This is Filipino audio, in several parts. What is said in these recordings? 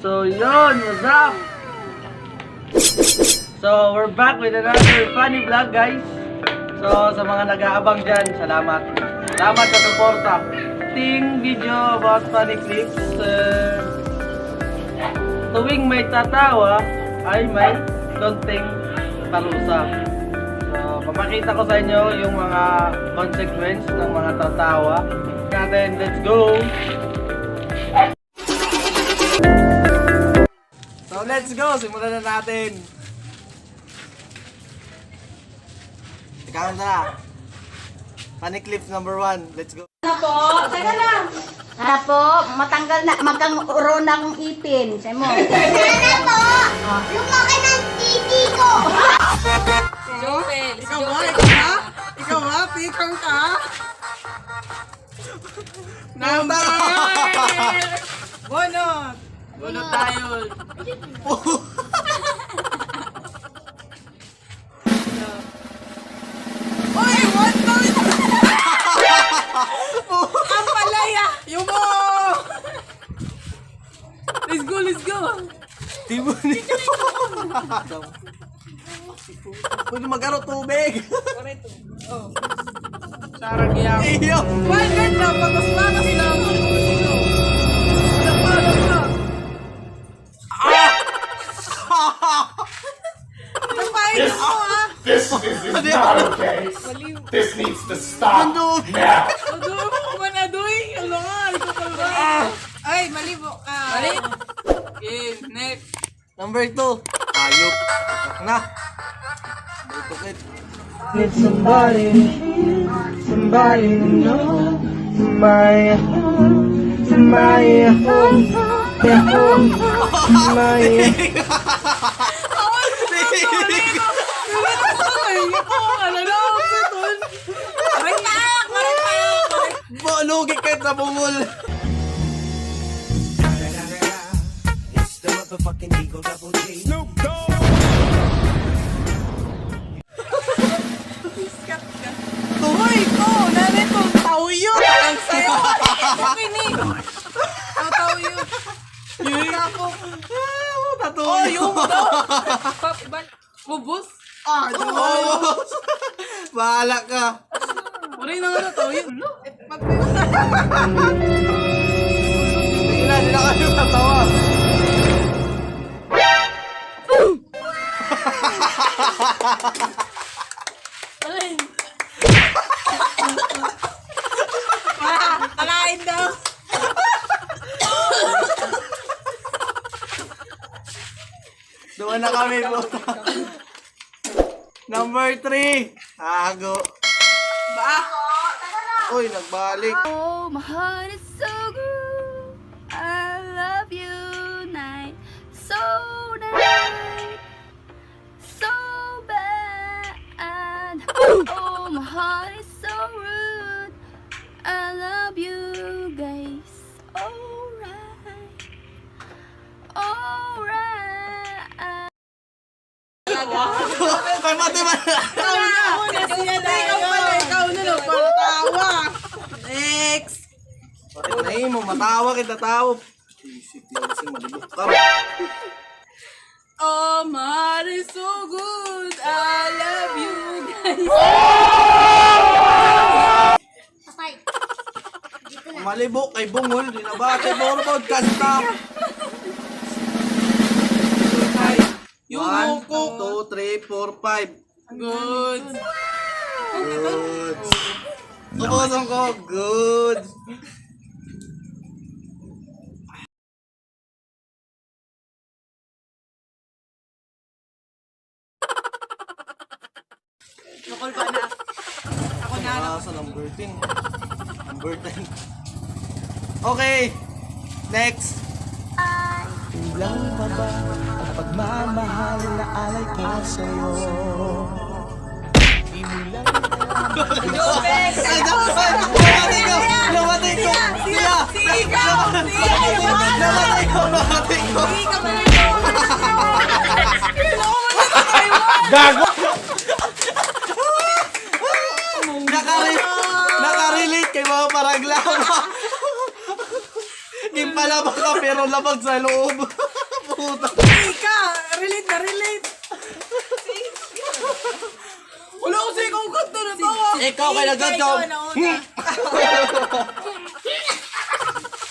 So yun, what's up? So we're back with another funny vlog, guys. So sa mga nag-aabang dyan, salamat. Salamat sa suporta. Ting video about funny clips. Tuwing may tatawa ay may konting parusa. So papakita ko sa inyo yung mga consequence ng mga tatawa natin. Let's go! So let's go! Simulan na natin. Ikaw na. Funny clips number 1. Let's go. Ano po? Teka lang. Ano po? Matanggal na, magkaroon na akong ipin. Say mo. Sana po! Lumaki ng titi ko! Jopel. Ikaw ba? Ikaw ba? Ikaw ba? Tikang ka? Number! Bunot! Bunot tayo. Uy! What the? Ang palaya! Yung mo! Let's go, let's go! Tibo niyo. Pwede mag-aro tubig. Sarang iyak. Iyo. Well, ganda! Patas-patas lang! Alam pa! Napahin mo ha! This is not okay. This needs to stop now. Adoy mo ko man, Adoy! Ano nga? Ikaw ka ba? Ay, malibo ka! Mali? Okay, next! Number 2. Ayop. Na. Butukit. Need somebody to hear, somebody to know, somebody at home, somebody at home, somebody at Lugi kahit sa bungol. Tuhoy ko! Nari ko! Tauyo! Ang sayo! Makinig! Ang tauyo! Yung ako! Oh, yung daw! Bubos? Ah, Bahala ka. Wala na nga na tauyo! Hindi na kayo natawa. Alin? Kalain daw! Doon na kami po. Number 3. Hago. Ba? Uy, nagbalik. Oh, my heart is so good. I love you night. So night. So bad. Oh, my heart is so rude. I love you guys. Alright. Alright. May mati ba? Ikaw na siya na! Ikaw na no! Para tawa! Next! Patay mo, matawa kita tao. Isip yun kasi malibok ka. Oh, my is so good. I love you guys. Malibok kay bungol. Dinabate mo podcast na. Yung 1, ko. 2, 3, 4, 5. Good. Good. Tukosong ko. Good. Nakol ba na? Ako na. Sa number 10. Number 10. Okay. Next. Ilang pa ba ang pagmamahal na alay ko sa'yo? Di mo lang Jopel! Namatay ko! Namatay ko! Siya! Ikaw! Namatay ko! Namatay ko! Gago! Nakarelate kay mga paraglaw. Gimpalabang ka pero labag sa loob. puta. Ika! Relate na relate! Wala ko sa ikaw kanta na tawa! Ikaw kay nagagaw.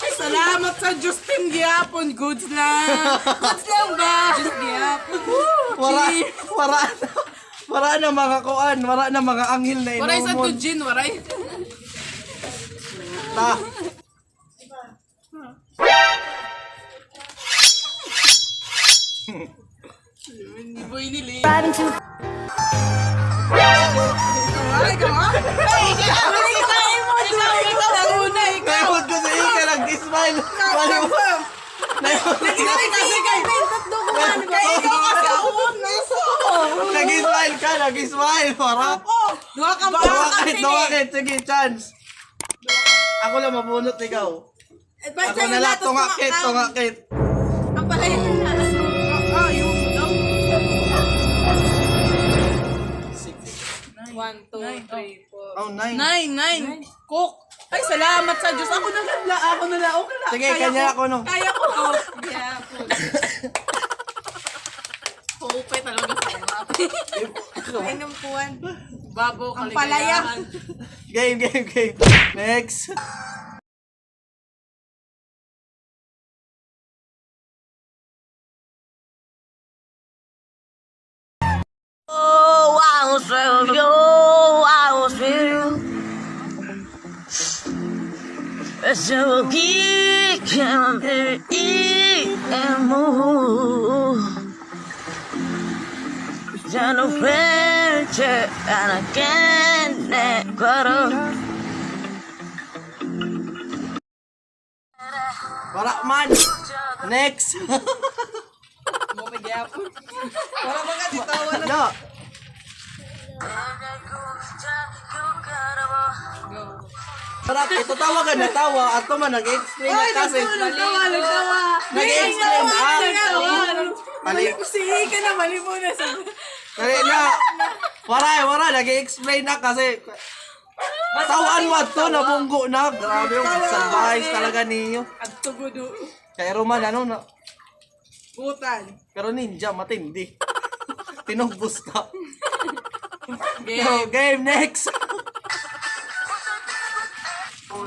Ay, salamat sa Justin Giapon. Goods lang. Goods lang ba? Just Giapon. Wara na mga kuan, wara na mga anghel na inomon. Waray sa Tujin, waray. Ta. Hindi boy nili. Ay, ka ha? Ay, ikaw mo doon. Ikaw una, ikaw. Naimod ko sa iyo ka nag-smile. Nag-smile ka, nag-smile. Wara. Dua ka ba? Duwakit. Sige, chance. Ako lang mabunot, ikaw. Ako na lang, tungakit. Ang palaya na. Yung daw. 1, 2, 3, 4. Oh, 9. 9. Cook. Ay, salamat sa Diyos. Ako na lang. Okay na. Sige, kanya ako, no. Kaya ko. Yeah, po. Pupe talaga sa mga. Ay, numpuan. Babo, Ang palaya. Game. Next. Oh, I was with you, I was with you. So he can eat and move. There's no pressure and I can't let go. Wala man. Next. Wala ba ka ditawa na? No. Sarap, ito tawa ka na tawa. Ato man, nag-explain na kasi. Nagtawa. Nag-explain na. Mali. Sige ka na, mali mo na. Mali na. Wala. Nag-explain na kasi. Tawaan mo to, nabunggo na. Grabe yung surprise talaga niyo. At tugudo. Kaya Roman, ano na. Butan. Pero ninja, matindi. Tinubos ka. Game. No, game, next. On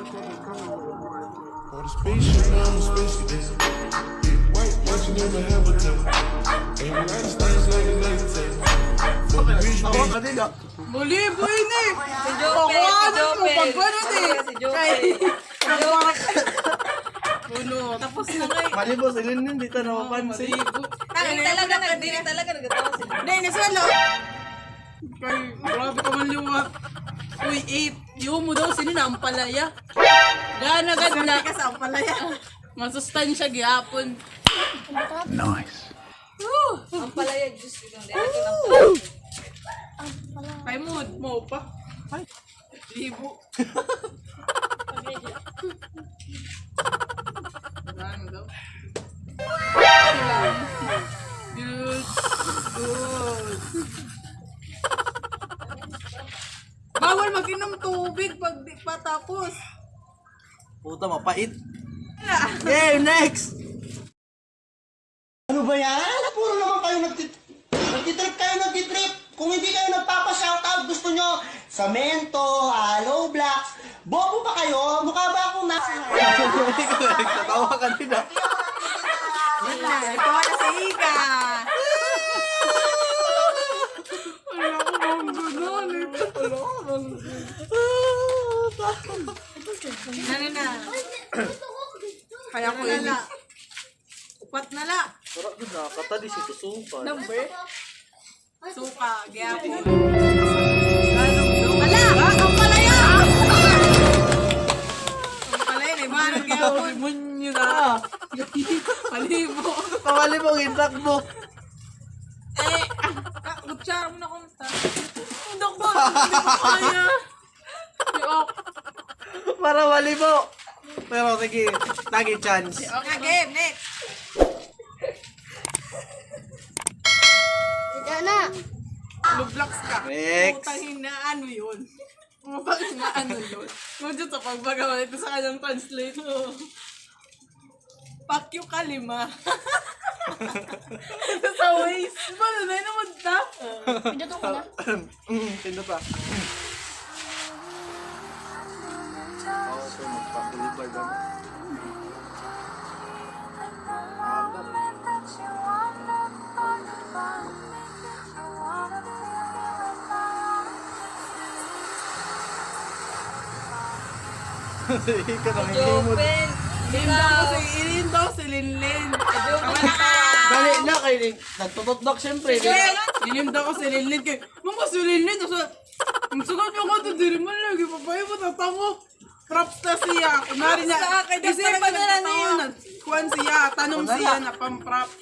a spaceship, now I'm a spaceship. White, watching in the habitat. And United States like a nighttime. Fuck the rich Ako bitch. kanina. Muli, boy na eh. Si Jope. Pag gano'n eh. Si Puno. Tapos na kayo. Mali po, silin din, dito napapansin. Talaga nagatawa sila. Hindi, nasalo. Kay, grabe ka man liwat. Uy, 8. Yung mo daw, sino na ang palaya? Gana. Kasi ka sa ang palaya. Masustansya gihapon. Nice. Ang palaya, Diyos. Kay mood mo pa. Ay, libo. Ano daw? Good. Bawal mag-inom tubig pag di pa tapos. Puta, mapait. Game, next. Ano ba yan? Puro naman kayo nagtitrip kayo nagtitrip. Kung hindi kayo nagpapa-shoutout, gusto nyo Samento, Hollow Blocks. Bobo ba kayo? Mukha ba akong nasa... Natawa ka din ah. Ito na sa Ika. Wala ko bang gano'n. Na. Kaya ko yun. Upat na la. Sarap din ah, katali si Tusuka. Number? Suka, gyapon. Wala! Ang palaya! Ang palaya, naibahan gyapon. Munyo na. Palibo. Pamali mo, gintak mo. Kutsara mo na kung ta.Undok ba? Hindi ko kaya. Yok. Para mali mo. Pero sige, tagi chance. Okay, game, next. Lublocks ka. Next. Putang hinaan mo yun. Putang hinaan mo yun. Medyo sa pagbaga ito sa kanyang translate. Fuck you kalima. Sa waist. Paano na naman ta? Pinduto ko na. Pindot pa. Ako ito, magpakulibay ba? Ika na, hindi mo. Ilin daw si Linlin. Dali na kayo, nagtutok-tok siyempre. Ilim daw ko si Linlin kay, Mama si Linlin, ang sugat mo ko ito, di rin man lagi, papayo mo, tatango. Props na siya. Kunwari niya, isipan na lang niyo na. Kuhan siya, tanong siya na pang-props.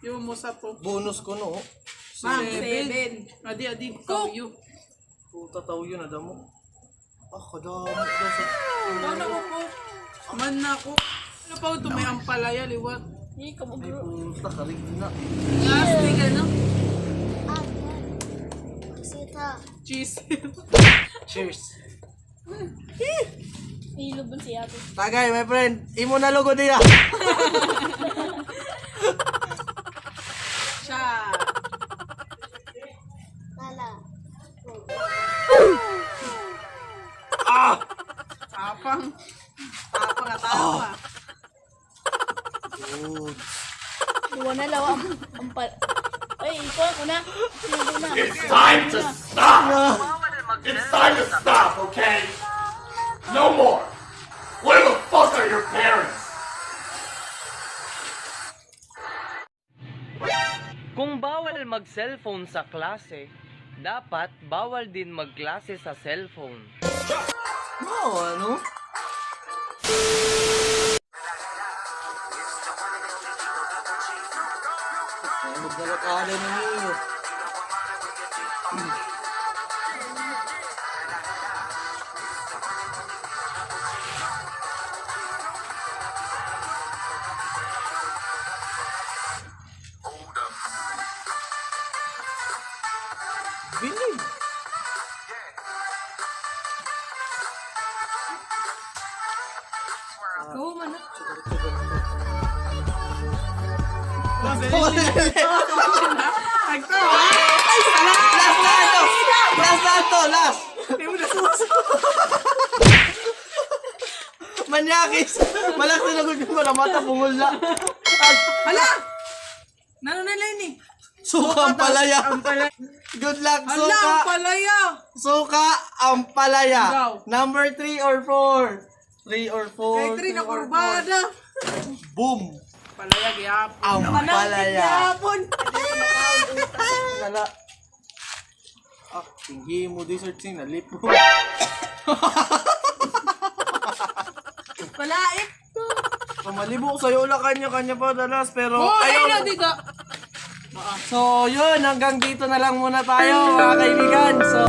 Yung mo sa to. Bonus ko no. Ma'am, 7. Adi, kayo. Puta tao yun, ada mo. Ah, kadamot daw sa... Ano ko po? Man na ako. Ano pa ito, may ampalaya, liwat. Hindi ka Ay, mag-bro. puta ka rin na. Plastic, ano? Cheese. Cheers. Iluban si ate. Tagay, my friend. Imo na logo diya. Siya. Tapang. Tapang at tapa. Good. Iwan na lawa ang pal... Ay, ikaw ako na. Sinabi na. It's time to stop! It's time to stop, okay? No more! Where the fuck are your parents? Kung bawal mag-cellphone sa klase, dapat bawal din magklase sa cellphone. Wow, ano? Magdalakada na niyo. Bilib. Ikaw man na. Nagtawa. Last na to, last! Hindi mo nasuso. Manyakis! Malas na lagod yung mga mata, bungol na. Hala! Nano na lang eh. Suka ang palaya. Good luck, Hala, suka. ang palaya. Suka ang palaya. Ikaw. Number 3 or 4? 3 or 4? Kay Trin na kurbada. Boom! Palaya, gihapon. Ang palaya. Gihapon. Nala. Ah, tinggi mo di searching na lipo. Palaip. Kamalibo ko sa'yo ulang kanya-kanya pa dalas pero Oh, ayaw. ayun na dito. So yun, hanggang dito na lang muna tayo mga kaibigan. So